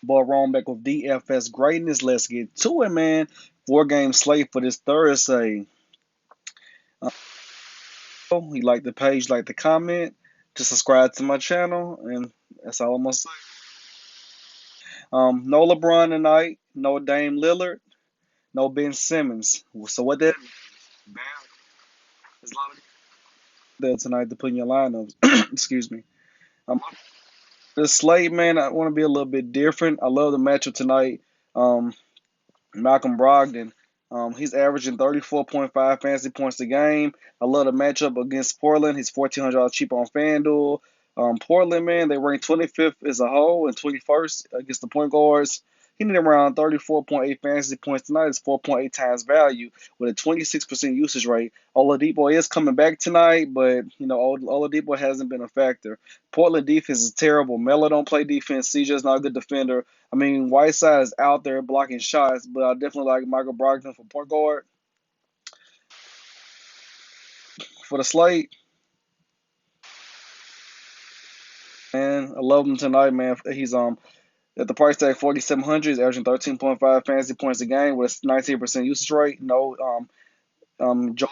Boy, wrong back with DFS greatness. Let's get to it, man. 4 game slate for this Thursday. You like the page, like the comment, to subscribe to my channel, and that's all I'm gonna say. No LeBron tonight, no Dame Lillard, no Ben Simmons. So what that bad? There's a lot of there tonight to put in your lineups. Excuse me. Um, the slate, man, I want to be a little bit different. I love the matchup tonight. Um, Malcolm Brogdon. He's averaging 34.5 fantasy points a game. I love the matchup against Portland. He's $1,400 cheap on FanDuel. Portland, man, they rank 25th as a whole and 21st against the point guards. He needed around 34.8 fantasy points tonight. It's 4.8 times value with a 26% usage rate. Oladipo is coming back tonight, but Oladipo hasn't been a factor. Portland defense is terrible. Melo don't play defense. CJ's not a good defender. I mean, Whiteside is out there blocking shots, but I definitely like Michael Brogdon for point guard for the slate. Man, I love him tonight, man. He's at the price tag 4,700. He's averaging 13.5 fantasy points a game with a 19% usage rate. No Joe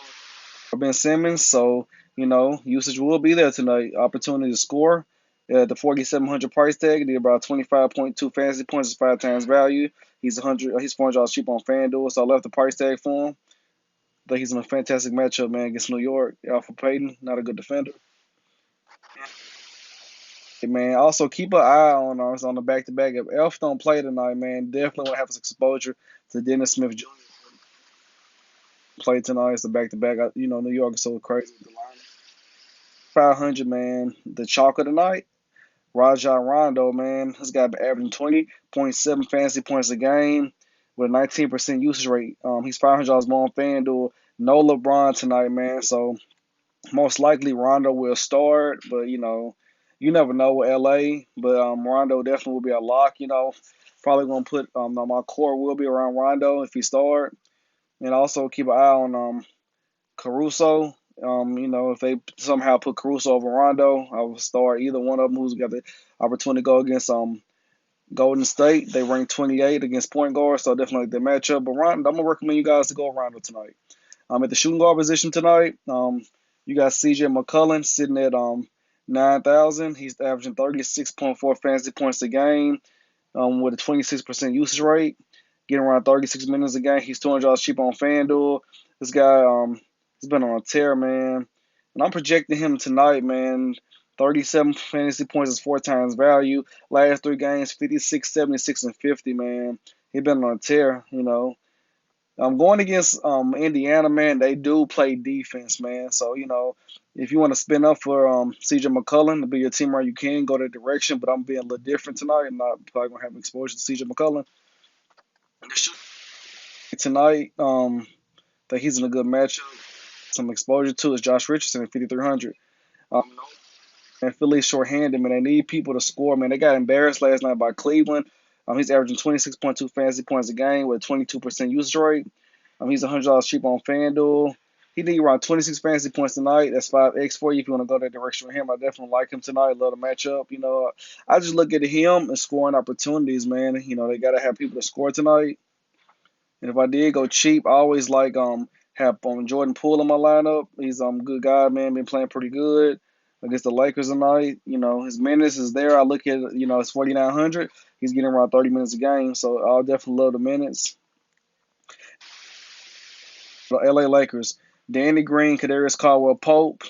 Ben Simmons, so usage will be there tonight. Opportunity to score. At the 4,700 price tag, he did about 25.2 fantasy points, is 5 times value. He's $400 cheap on FanDuel, so I left the price tag for him. But he's in a fantastic matchup, man, against New York. Alpha Payton, not a good defender. Hey, man, also keep an eye on us on the back to back. If Elf don't play tonight, man, definitely want to have his exposure to Dennis Smith Jr. play tonight. It's the back to back. New York is so crazy. 500, man. The chalk of the night, Rajon Rondo, man. This guy been averaging 20.7 fantasy points a game with a 19% usage rate. He's $500 more on FanDuel. No LeBron tonight, man. So most likely Rondo will start, but you never know with LA. But Rondo definitely will be a lock. Probably gonna put my core will be around Rondo if he start, and also keep an eye on Caruso. If they somehow put Caruso over Rondo, I will start either one of them who's got the opportunity to go against Golden State. They rank 28 against point guard, so definitely like the matchup. But Rondo, I'm gonna recommend you guys to go Rondo tonight. At the shooting guard position tonight, you got CJ McCollum sitting at 9,000. He's averaging 36.4 fantasy points a game with a 26% usage rate, getting around 36 minutes a game. He's $200 cheap on FanDuel. This guy has been on a tear, man. And I'm projecting him tonight, man. 37 fantasy points is 4 times value. Last 3 games, 56, 76, and 50, man. He's been on a tear. Going against Indiana, man, they do play defense, man. So, if you want to spin up for CJ McCollum to be your teamer, you can go that direction. But I'm being a little different tonight. I'm not probably going to have exposure to CJ McCollum tonight. That he's in a good matchup. Some exposure to is Josh Richardson at 5,300. Um, and Philly's shorthanded, man. They need people to score, man. They got embarrassed last night by Cleveland. He's averaging 26.2 fantasy points a game with a 22% usage rate. He's $100 cheap on FanDuel. He need around 26 fantasy points tonight. That's 5x for you if you want to go that direction with him. I definitely like him tonight. Love the matchup. I just look at him and scoring opportunities, man. They got to have people to score tonight. And if I did go cheap, I always like have Jordan Poole in my lineup. He's a good guy, man. Been playing pretty good against the Lakers tonight. His minutes is there. I look at it's 4,900. He's getting around 30 minutes a game, so I'll definitely love the minutes. The LA Lakers, Danny Green, Kadarius Caldwell Pope,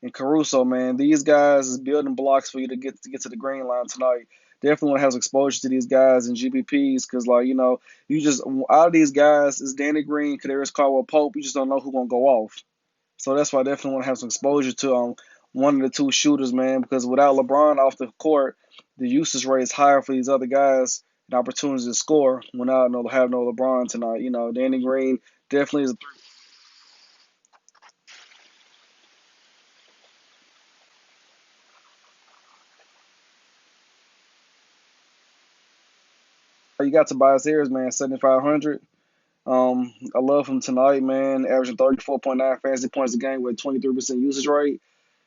and Caruso, man. These guys is building blocks for you to get to the green line tonight. Definitely want to have exposure to these guys in GPPs because, you just out of these guys is Danny Green, Kadarius Caldwell Pope. You just don't know who's gonna go off. So that's why I definitely want to have some exposure to one of the two shooters, man. Because without LeBron off the court, the usage rate is higher for these other guys and opportunities to score when I have no LeBron tonight. Danny Green definitely is. You got Tobias Harris, man, 7,500. I love him tonight, man. Averaging 34.9 fantasy points a game with a 23% usage rate.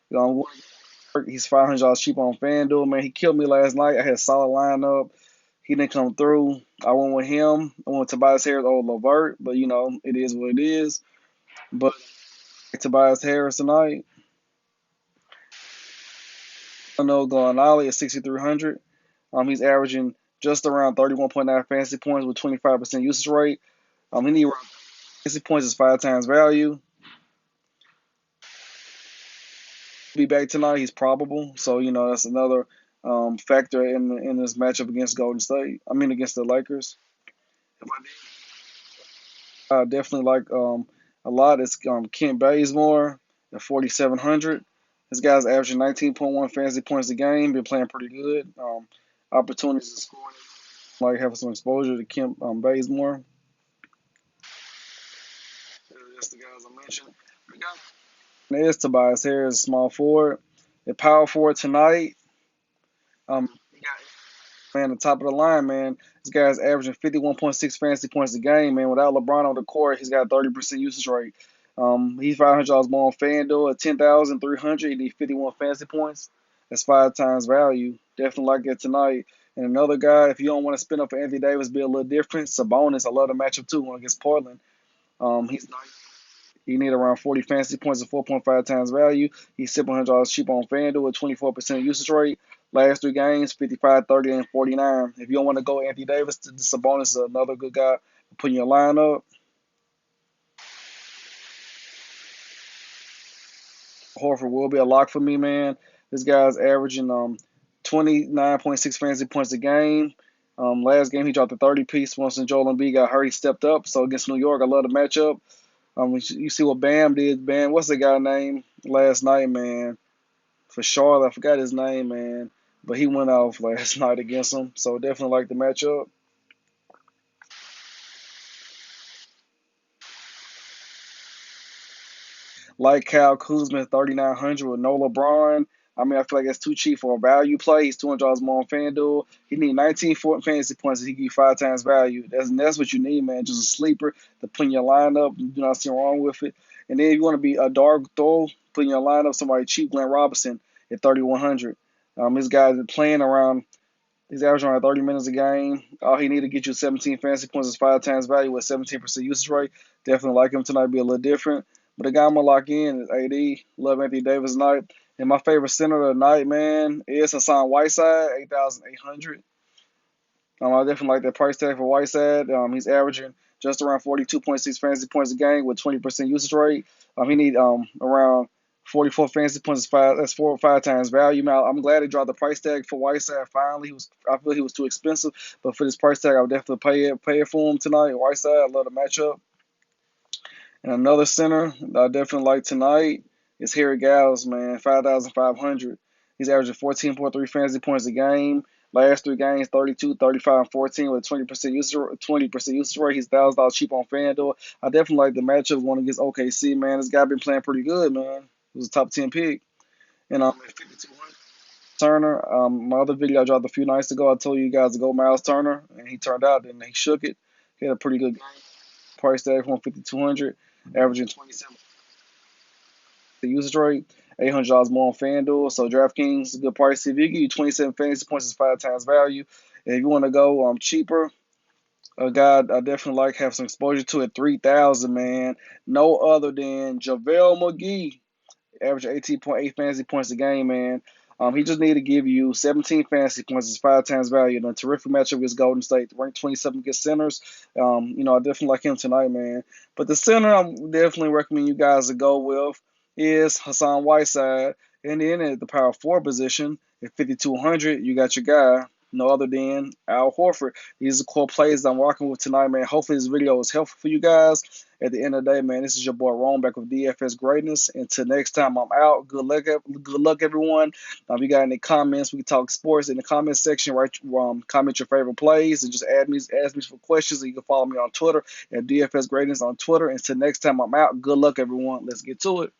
He's $500 cheap on FanDuel, man. He killed me last night. I had a solid lineup. He didn't come through. I went with him. I went with Tobias Harris over Levert, but it is what it is. But Tobias Harris tonight, I know going Ollie at 6,300. He's averaging just around 31.9 fantasy points with 25% usage rate. He needs fantasy points is 5 times value. Be back tonight. He's probable, so that's another factor in this matchup against Golden State. I mean against the Lakers. I definitely like a lot. It's Kent Bazemore at 4,700. This guy's averaging 19.1 fantasy points a game. Been playing pretty good. Opportunities to score. Like having some exposure to Kent Bazemore. That's the guys I mentioned. There's Tobias Harris, small forward. At power forward tonight. Man, the top of the line, man. This guy's averaging 51.6 fantasy points a game, man. Without LeBron on the court, he's got a 30% usage rate. He's $500 more on FanDuel at 10,300. He needs 51 fantasy points. That's 5 times value. Definitely like that tonight. And another guy, if you don't want to spin up for Anthony Davis, be a little different. Sabonis, I love the matchup too against Portland. He's nice. He need around 40 fantasy points at 4.5 times value. He's $700 cheap on FanDuel with 24% usage rate. Last 3 games, 55, 30, and 49. If you don't want to go Anthony Davis, Sabonis is another good guy to put in your lineup. Horford will be a lock for me, man. This guy's averaging 29.6 fantasy points a game. Last game, he dropped a 30-piece. Once Joel Embiid got hurt, he stepped up. So against New York, I love the matchup. You see what Bam did. Bam, what's the guy name last night, man? For Charlotte, I forgot his name, man. But he went off last night against him. So definitely like the matchup. Like Kyle Kuzma, 3,900 with no LeBron. I mean, I feel like that's too cheap for a value play. He's $200 more on FanDuel. He need 19 fantasy points, and he give you 5 times value. That's what you need, man. Just a sleeper to put in your lineup. You do not see wrong with it. And then if you want to be a dark throw, put in your lineup somebody cheap, Glenn Robinson at 3,100. This guy's been playing around. He's averaging around 30 minutes a game. All he need to get you 17 fantasy points is 5 times value with 17% usage rate. Definitely like him tonight. Be a little different. But the guy I'm going to lock in is AD. Love Anthony Davis tonight. And my favorite center of the night, man, is Hassan Whiteside, 8,800. I definitely like that price tag for Whiteside. He's averaging just around 42.6 fantasy points a game with 20% usage rate. He need around 44 fantasy points. That's 4 or 5 times value. Now, I'm glad they dropped the price tag for Whiteside. Finally, I feel he was too expensive, but for this price tag, I would definitely pay it for him tonight. Whiteside, I love the matchup. And another center that I definitely like tonight is Harry Giles, man, 5,500. He's averaging 14.3 fantasy points a game. Last 3 games, 32, 35, and 14 with 20% usage rate. He's $1,000 cheap on FanDuel. I definitely like the matchup one against OKC, man. This guy been playing pretty good, man. He was a top 10 pick. And at 5,200. Turner, my other video I dropped a few nights ago, I told you guys to go Miles Turner, and he turned out and he shook it. He had a pretty good game. Price tag for 5,200, averaging 27 usage rate, $800 more on FanDuel. So DraftKings, good price. If you give you 27 fantasy points, it's 5 times value. And if you want to go cheaper, a guy I definitely like have some exposure to at 3,000, man. No other than JaVale McGee, average 18.8 fantasy points a game, man. He just need to give you 17 fantasy points. It's 5 times value. And a terrific matchup against Golden State. Ranked 27 against centers. I definitely like him tonight, man. But the center I'm definitely recommend you guys to go with is Hassan Whiteside. And then at the power forward position, at 5,200, you got your guy, no other than Al Horford. These are the core plays I'm rocking with tonight, man. Hopefully this video was helpful for you guys. At the end of the day, man, this is your boy Rome back with DFS Greatness. Until next time, I'm out. Good luck, everyone. If you got any comments, we can talk sports in the comment section. Comment your favorite plays and just ask me for questions. And you can follow me on Twitter at DFS Greatness on Twitter. Until next time, I'm out. Good luck, everyone. Let's get to it.